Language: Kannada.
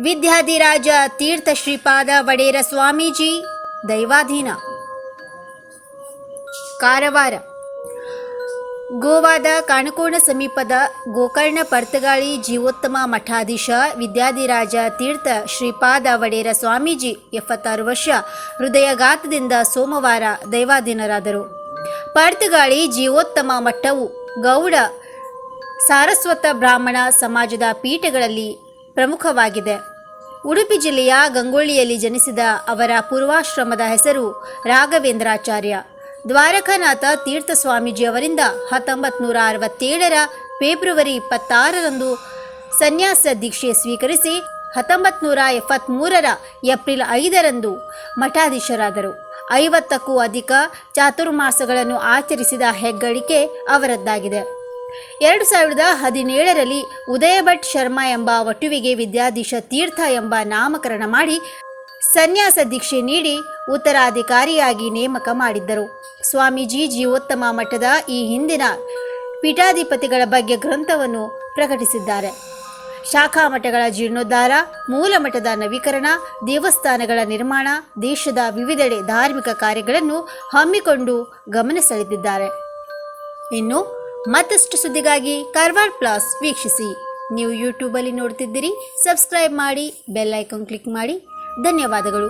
ವಿದ್ಯಾಧಿರಾಜ ತೀರ್ಥ ಶ್ರೀಪಾದ ವಡೇರ ಸ್ವಾಮೀಜಿ ದೈವಾಧೀನ ಕಾರವಾರ. ಗೋವಾದ ಕಾಣಕೋಣ ಸಮೀಪದ ಗೋಕರ್ಣ ಪರ್ತಗಾಳಿ ಜೀವೋತ್ತಮ ಮಠಾಧೀಶ ವಿದ್ಯಾಧಿರಾಜ ತೀರ್ಥ ಶ್ರೀಪಾದ ವಡೇರ ಸ್ವಾಮೀಜಿ 76 ವರ್ಷ ಹೃದಯಘಾತದಿಂದ ಸೋಮವಾರ ದೈವಾಧೀನರಾದರು. ಪರ್ತಗಾಳಿ ಜೀವೋತ್ತಮ ಮಠವು ಗೌಡ ಸಾರಸ್ವತ ಬ್ರಾಹ್ಮಣ ಸಮಾಜದ ಪೀಠಗಳಲ್ಲಿ ಪ್ರಮುಖವಾಗಿದೆ. ಉಡುಪಿ ಜಿಲ್ಲೆಯ ಗಂಗೊಳ್ಳಿಯಲ್ಲಿ ಜನಿಸಿದ ಅವರ ಪೂರ್ವಾಶ್ರಮದ ಹೆಸರು ರಾಘವೇಂದ್ರಾಚಾರ್ಯ. ದ್ವಾರಕಾನಾಥ ತೀರ್ಥ ಸ್ವಾಮೀಜಿಯವರಿಂದ 1967 ಫೆಬ್ರವರಿ 26 ಸನ್ಯಾಸ ದೀಕ್ಷೆ ಸ್ವೀಕರಿಸಿ 1973 ಏಪ್ರಿಲ್ 5 ಮಠಾಧೀಶರಾದರು. 50ಕ್ಕೂ ಅಧಿಕ ಚಾತುರ್ಮಾಸಗಳನ್ನು ಆಚರಿಸಿದ ಹೆಗ್ಗಳಿಕೆ ಅವರದ್ದಾಗಿದೆ. 2017 ಉದಯ ಭಟ್ ಶರ್ಮಾ ಎಂಬ ವಟುವಿಗೆ ವಿದ್ಯಾಧೀಶ ತೀರ್ಥ ಎಂಬ ನಾಮಕರಣ ಮಾಡಿ ಸನ್ಯಾಸ ದೀಕ್ಷೆ ನೀಡಿ ಉತ್ತರಾಧಿಕಾರಿಯಾಗಿ ನೇಮಕ ಮಾಡಿದ್ದರು. ಸ್ವಾಮೀಜಿ ಜೀವೋತ್ತಮ ಮಠದ ಈ ಹಿಂದಿನ ಪೀಠಾಧಿಪತಿಗಳ ಬಗ್ಗೆ ಗ್ರಂಥವನ್ನು ಪ್ರಕಟಿಸಿದ್ದಾರೆ. ಶಾಖಾ ಮಠಗಳ ಜೀರ್ಣೋದ್ಧಾರ, ಮೂಲ ಮಠದ ನವೀಕರಣ, ದೇವಸ್ಥಾನಗಳ ನಿರ್ಮಾಣ, ದೇಶದ ವಿವಿಧೆಡೆ ಧಾರ್ಮಿಕ ಕಾರ್ಯಗಳನ್ನು ಹಮ್ಮಿಕೊಂಡು ಗಮನ ಸೆಳೆದಿದ್ದಾರೆ. ಇನ್ನು ಮತ್ತಷ್ಟು ಸುದ್ದಿಗಾಗಿ ಕಾರವಾರ ಪ್ಲಸ್ ವೀಕ್ಷಿಸಿ. ನೀವು ಯೂಟ್ಯೂಬಲ್ಲಿ ನೋಡ್ತಿದ್ದೀರಿ, ಸಬ್ಸ್ಕ್ರೈಬ್ ಮಾಡಿ, ಬೆಲ್ ಐಕಾನ್ ಕ್ಲಿಕ್ ಮಾಡಿ. ಧನ್ಯವಾದಗಳು.